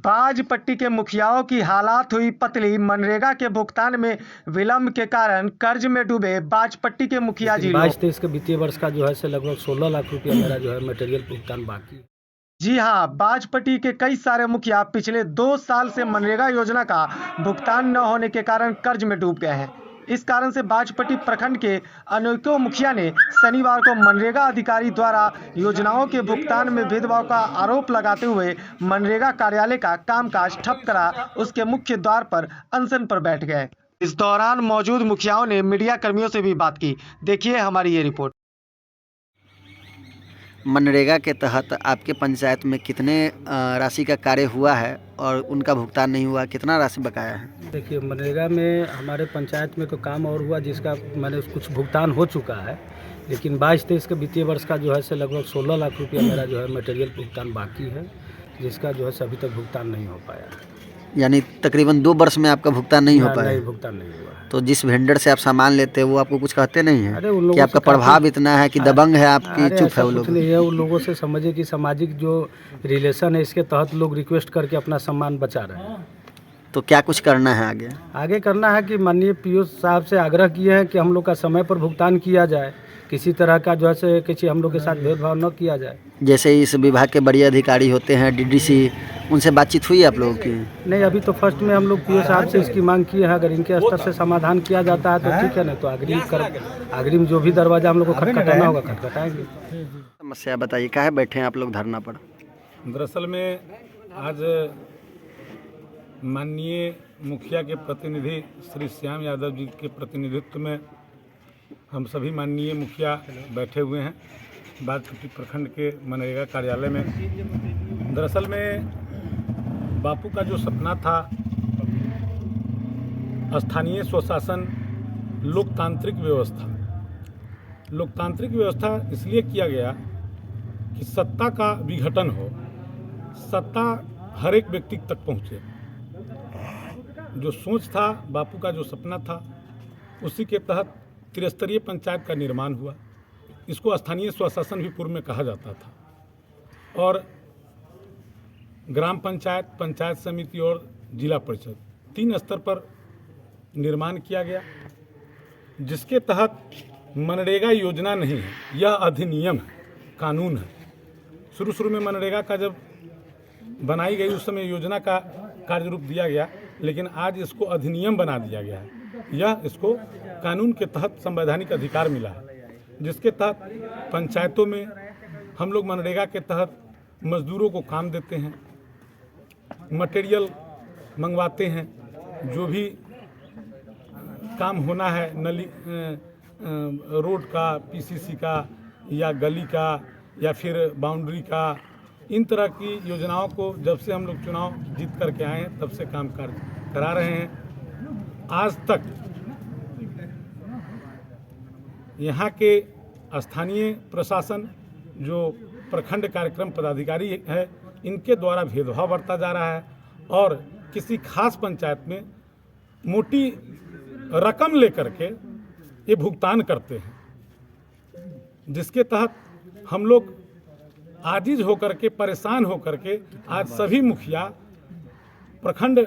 बाजपट्टी के मुखियाओं की हालात हुई पतली। मनरेगा के भुगतान में विलंब के कारण कर्ज में डूबे बाजपट्टी के मुखिया जी लोग। 22-23 के वित्तीय वर्ष का जो है से लगभग 16 लाख रुपया मेरा जो है मटेरियल भुगतान बाकी है। जी हाँ, बाजपट्टी के कई सारे मुखिया पिछले 2 साल से मनरेगा योजना का भुगतान न होने के कारण कर्ज में डूब गए हैं। इस कारण से बाजपट्टी प्रखंड के अनेकों मुखिया ने शनिवार को मनरेगा अधिकारी द्वारा योजनाओं के भुगतान में भेदभाव का आरोप लगाते हुए मनरेगा कार्यालय का कामकाज ठप करा उसके मुख्य द्वार पर अनशन पर बैठ गए। इस दौरान मौजूद मुखियाओं ने मीडिया कर्मियों से भी बात की। देखिए हमारी ये रिपोर्ट। मनरेगा के तहत आपके पंचायत में कितने राशि का कार्य हुआ है और उनका भुगतान नहीं हुआ, कितना राशि बकाया है? देखिए, मनरेगा में हमारे पंचायत में तो काम और हुआ जिसका मैंने कुछ भुगतान हो चुका है, लेकिन 22-23 के वित्तीय वर्ष का जो है से लगभग 16 लाख रुपया मेरा जो है मटेरियल भुगतान बाकी है, जिसका जो है से अभी तक भुगतान नहीं हो पाया। यानी तकरीबन 2 वर्ष में आपका भुगतान नहीं हो पाया? नहीं, भुगतान नहीं हुआ है। तो जिस वेंडर से आप सामान लेते हैं वो आपको कुछ कहते नहीं है? अरे उन लोगों कि आपका प्रभाव इतना है कि दबंग है आपकी, चुप है वो लोग? नहीं है, उन लोगों से समझिए कि सामाजिक जो रिलेशन है इसके तहत लोग रिक्वेस्ट करके अपना सामान बचा रहे हैं। तो क्या कुछ करना है आगे? आगे करना है कि माननीय पीओ साहब से आग्रह किए हैं कि हम लोग का समय पर भुगतान किया जाए, किसी तरह का जो है से किसी हम लोग के साथ भेदभाव न किया जाए। जैसे इस विभाग के बड़े अधिकारी होते हैं, डीडीसी, उनसे बातचीत हुई आप लोगों की? नहीं, अभी तो फर्स्ट में हम लोग पीओ साहब से इसकी मांग किए हैं। अगर इनके स्तर से समाधान किया जाता है तो ठीक है, नहीं तो अग्रिम जो भी दरवाजा हम लोग को खटखटाना होगा खटखटाएंगे। समस्या बताइए, काहे बैठे हैं आप लोग धरना पर? दरअसल में आज माननीय मुखिया के प्रतिनिधि श्री श्याम यादव जी के प्रतिनिधित्व में हम सभी माननीय मुखिया बैठे हुए हैं बाजपट्टी प्रखंड के मनरेगा कार्यालय में। दरअसल में बापू का जो सपना था स्थानीय स्वशासन, लोकतांत्रिक व्यवस्था इसलिए किया गया कि सत्ता का विघटन हो, सत्ता हर एक व्यक्ति तक पहुँचे। जो सोच था, बापू का जो सपना था, उसी के तहत त्रिस्तरीय पंचायत का निर्माण हुआ। इसको स्थानीय स्वशासन भी पूर्व में कहा जाता था और ग्राम पंचायत, पंचायत समिति और जिला परिषद 3 स्तर पर निर्माण किया गया, जिसके तहत मनरेगा योजना नहीं है, यह अधिनियम है, कानून है। शुरू में मनरेगा का जब बनाई गई उस समय योजना का कार्य रूप दिया गया, लेकिन आज इसको अधिनियम बना दिया गया है। यह इसको कानून के तहत संवैधानिक अधिकार मिला है, जिसके तहत पंचायतों में हम लोग मनरेगा के तहत मजदूरों को काम देते हैं, मटेरियल मंगवाते हैं, जो भी काम होना है नली रोड का, पीसीसी का या गली का या फिर बाउंड्री का, इन तरह की योजनाओं को जब से हम लोग चुनाव जीत करके आए हैं तब से काम करा रहे हैं। आज तक यहाँ के स्थानीय प्रशासन, जो प्रखंड कार्यक्रम पदाधिकारी है, इनके द्वारा भेदभाव बढ़ता जा रहा है और किसी खास पंचायत में मोटी रकम लेकर के ये भुगतान करते हैं, जिसके तहत हम लोग आजिज होकर के, परेशान होकर के आज सभी मुखिया प्रखंड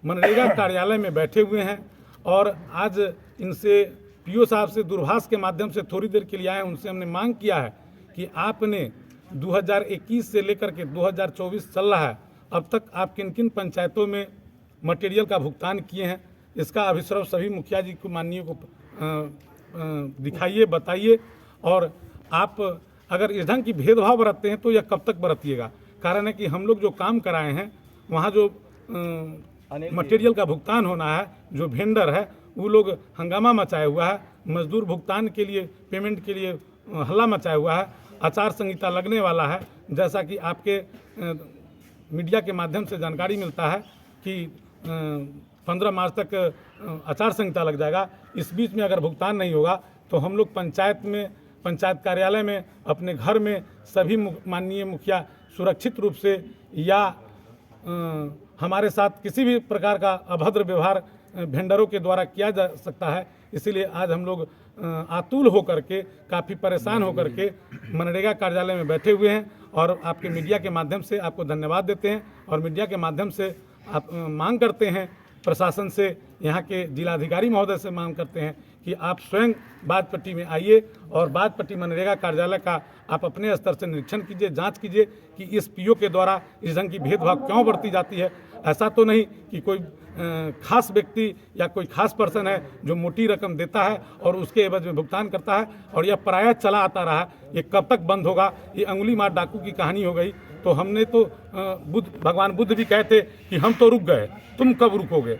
मनरेगा कार्यालय में बैठे हुए हैं और आज इनसे पीओ साहब से दूरभाष के माध्यम से थोड़ी देर के लिए आए। उनसे हमने मांग किया है कि आपने 2021 से लेकर के 2024 चल रहा है, अब तक आप किन किन पंचायतों में मटेरियल का भुगतान किए हैं, इसका अभिश्रव सभी मुखिया जी को, माननीय को दिखाइए, बताइए। और आप अगर इस ढंग की भेदभाव बरतते हैं तो यह कब तक बरतिएगा? कारण है कि हम लोग जो काम कराए हैं वहाँ जो मटेरियल का भुगतान होना है, जो वेंडर है वो लोग हंगामा मचाया हुआ है, मजदूर भुगतान के लिए, पेमेंट के लिए हल्ला मचाया हुआ है। आचार संहिता लगने वाला है, जैसा कि आपके मीडिया के माध्यम से जानकारी मिलता है कि 15 मार्च तक आचार संहिता लग जाएगा। इस बीच में अगर भुगतान नहीं होगा तो हम लोग पंचायत कार्यालय में, अपने घर में सभी माननीय मुखिया सुरक्षित रूप से या हमारे साथ किसी भी प्रकार का अभद्र व्यवहार वेंडरों के द्वारा किया जा सकता है। इसीलिए आज हम लोग आतुल होकर के, काफ़ी परेशान होकर के मनरेगा कार्यालय में बैठे हुए हैं और आपके मीडिया के माध्यम से आपको धन्यवाद देते हैं और मीडिया के माध्यम से आप मांग करते हैं प्रशासन से, यहाँ के जिलाधिकारी महोदय से मांग करते हैं कि आप स्वयं बाजपट्टी में आइए और बाजपट्टी मनरेगा कार्यालय का आप अपने स्तर से निरीक्षण कीजिए, जांच कीजिए कि इस पीओ के द्वारा इस ढंग की भेदभाव क्यों बरती जाती है। ऐसा तो नहीं कि कोई खास व्यक्ति या कोई खास पर्सन है जो मोटी रकम देता है और उसके एवज में भुगतान करता है और यह प्रायः चला आता रहा। ये कब तक बंद होगा? ये अंगुली मार डाकू की कहानी हो गई। तो हमने तो भगवान बुद्ध भी कहते कि हम तो रुक गए, तुम कब रुकोगे?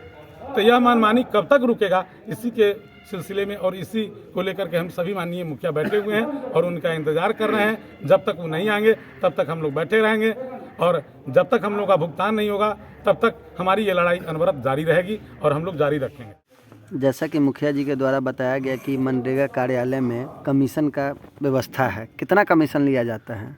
तो यह मनमानी कब तक रुकेगा? इसी के सिलसिले में और इसी को लेकर के हम सभी माननीय मुखिया बैठे हुए हैं और उनका इंतजार कर रहे हैं। जब तक वो नहीं आएंगे तब तक हम लोग बैठे रहेंगे और जब तक हम लोग का भुगतान नहीं होगा तब तक हमारी ये लड़ाई अनवरत जारी रहेगी और हम लोग जारी रखेंगे। जैसा कि मुखिया जी के द्वारा बताया गया कि मनरेगा कार्यालय में कमीशन का व्यवस्था है, कितना कमीशन लिया जाता है?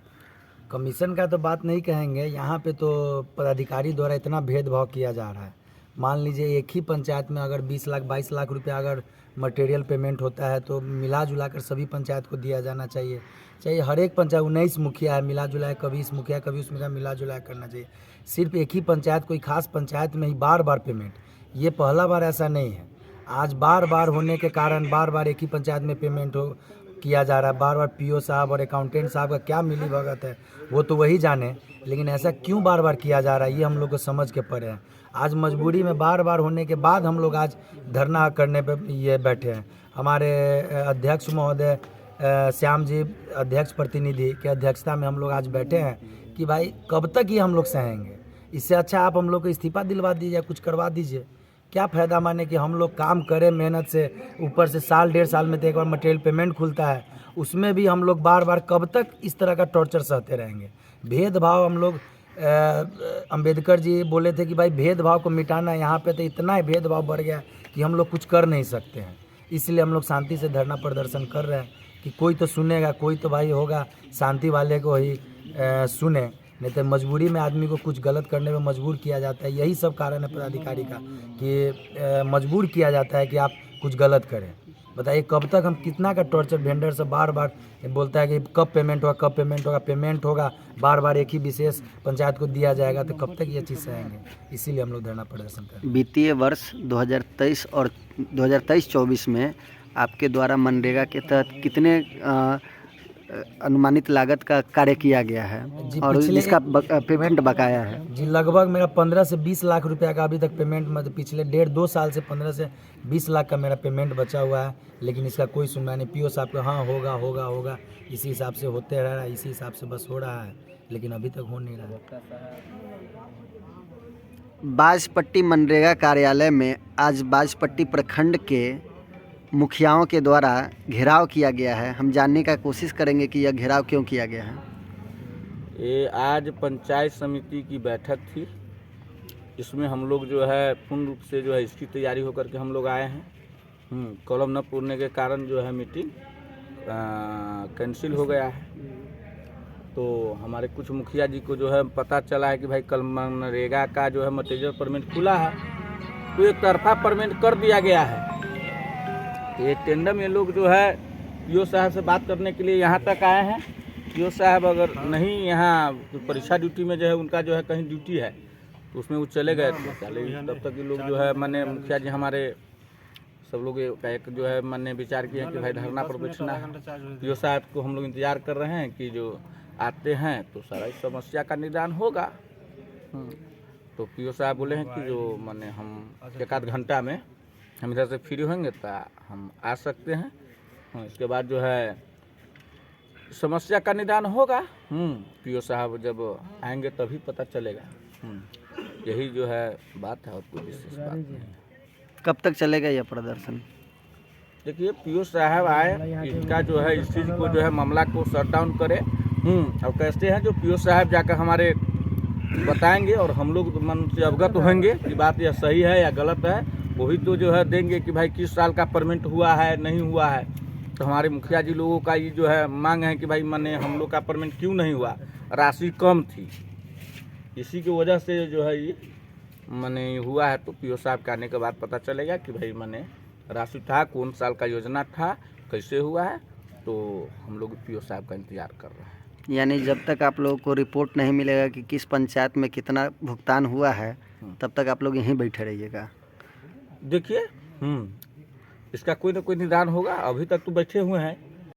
कमीशन का तो बात नहीं कहेंगे, यहाँ पे तो पदाधिकारी द्वारा इतना भेदभाव किया जा रहा है। मान लीजिए एक ही पंचायत में अगर 20 लाख 22 लाख रुपया अगर मटेरियल पेमेंट होता है तो मिला जुला कर सभी पंचायत को दिया जाना चाहिए। हर एक पंचायत 19 मुखिया है, मिला जुला कभी इस मुखिया कभी उस मुखिया, मिला जुला करना चाहिए। सिर्फ एक ही पंचायत कोई खास पंचायत में ही बार बार पेमेंट, ये पहला बार ऐसा नहीं है। आज बार बार होने के कारण बार बार एक ही पंचायत में पेमेंट किया जा रहा है। बार बार पीओ साहब और अकाउंटेंट साहब का क्या मिली भगत है वो तो वही जाने, लेकिन ऐसा क्यों बार बार किया जा रहा है ये हम लोग को समझ के परे हैं। आज मजबूरी में बार बार होने के बाद हम लोग आज धरना करने पे ये बैठे हैं। हमारे अध्यक्ष महोदय श्याम जी अध्यक्ष प्रतिनिधि की अध्यक्षता में हम लोग आज बैठे हैं कि भाई कब तक ये हम लोग सहेंगे। इससे अच्छा आप हम लोग को इस्तीफा दिलवा दीजिए, कुछ करवा दीजिए। क्या फ़ायदा माने कि हम लोग काम करें मेहनत से, ऊपर से साल 1.5 साल में तो एक बार मटेरियल पेमेंट खुलता है, उसमें भी हम लोग बार बार कब तक इस तरह का टॉर्चर सहते रहेंगे। भेदभाव हम लोग अंबेडकर जी बोले थे कि भाई भेदभाव को मिटाना है। यहाँ पे तो इतना ही भेदभाव बढ़ गया कि हम लोग कुछ कर नहीं सकते हैं। इसलिए हम लोग शांति से धरना प्रदर्शन कर रहे हैं कि कोई तो सुनेगा, कोई तो भाई होगा शांति वाले को ही सुने, नहीं तो मजबूरी में आदमी को कुछ गलत करने में मजबूर किया जाता है। यही सब कारण है पदाधिकारी का कि मजबूर किया जाता है कि आप कुछ गलत करें। बताइए कब तक हम कितना का टॉर्चर वेंडर से बार बार बोलता है कि कब पेमेंट होगा, कब पेमेंट होगा, पेमेंट होगा बार बार एक ही विशेष पंचायत को दिया जाएगा, तो कब तक ये चीज़ सहेंगे। इसीलिए हम लोग धरना प्रदर्शन कर रहे हैं। वित्तीय वर्ष 2023 और 2023-24 में आपके द्वारा मनरेगा के तहत कितने अनुमानित लागत का कार्य किया गया है जी, और जिसका पेमेंट बकाया है? जी लगभग मेरा 15 से 20 लाख रुपया का अभी तक पेमेंट, मतलब पिछले 1.5-2 साल से 15 से 20 लाख का मेरा पेमेंट बचा हुआ है, लेकिन इसका कोई सुनवाई नहीं। पीओ साहब को हाँ होगा होगा होगा इसी हिसाब से होते रह रहा है, इसी हिसाब से बस हो रहा है, लेकिन अभी तक हो नहीं रहा है। बाजपट्टी मनरेगा कार्यालय में आज बाजपट्टी प्रखंड के मुखियाओं के द्वारा घेराव किया गया है। हम जानने का कोशिश करेंगे कि यह घेराव क्यों किया गया है। ये आज पंचायत समिति की बैठक थी, इसमें हम लोग जो है पूर्ण रूप से जो है इसकी तैयारी होकर के हम लोग आए हैं। कॉलम न पूरने के कारण जो है मीटिंग कैंसिल हो गया है। तो हमारे कुछ मुखिया जी को जो है पता चला है कि भाई कल मनरेगा का जो है मटेरियल पेमेंट खुला है, तो एक तरफा पेमेंट कर दिया गया है। ये टेंडम ये लोग जो है पीओ साहब से बात करने के लिए यहाँ तक आए हैं। पीओ साहब अगर नहीं यहाँ परीक्षा ड्यूटी में जो है उनका जो है कहीं ड्यूटी है तो उसमें वो चले गए थे, तब तक ये लोग जो है माने मुखिया जी हमारे सब लोग का एक जो है मैंने विचार किया कि भाई धरना पर बैठना है। पीओ साहब को हम लोग इंतजार कर रहे हैं कि जो आते हैं तो सारा इस समस्या का निदान होगा। तो पीओ साहब बोले हैं कि जो माने हम 1 आध घंटा में हम इधर से फ्री होंगे तो हम आ सकते हैं। इसके बाद जो है समस्या का निदान होगा। पीओ साहब जब आएंगे तभी पता चलेगा। यही जो है बात है और कोई विशेष बात नहीं है। कब तक चलेगा यह प्रदर्शन? देखिए पीओ साहब आए, इनका जो है इस चीज़ को जो है मामला को शट डाउन करे और कैसे हैं जो पीओ साहब जाकर हमारे बताएंगे और हम लोग मन से अवगत होंगे कि बात यह सही है या गलत है। वही तो जो है देंगे कि भाई किस साल का पेमेंट हुआ है नहीं हुआ है। तो हमारे मुखिया जी लोगों का ये जो है मांग है कि भाई माने हम लोग का पेमेंट क्यों नहीं हुआ, राशि कम थी, इसी की वजह से जो है ये माने हुआ है। तो पीओ साहब के आने के बाद पता चलेगा कि भाई माने राशि था, कौन साल का योजना था, कैसे हुआ है। तो हम लोग पीओ साहब का इंतजार कर रहे हैं। यानी जब तक आप लोगों को रिपोर्ट नहीं मिलेगा कि किस पंचायत में कितना भुगतान हुआ है, तब तक आप लोग यहीं बैठे रहिएगा। देखिए इसका कोई ना कोई निदान होगा। अभी तक तो बैठे हुए हैं,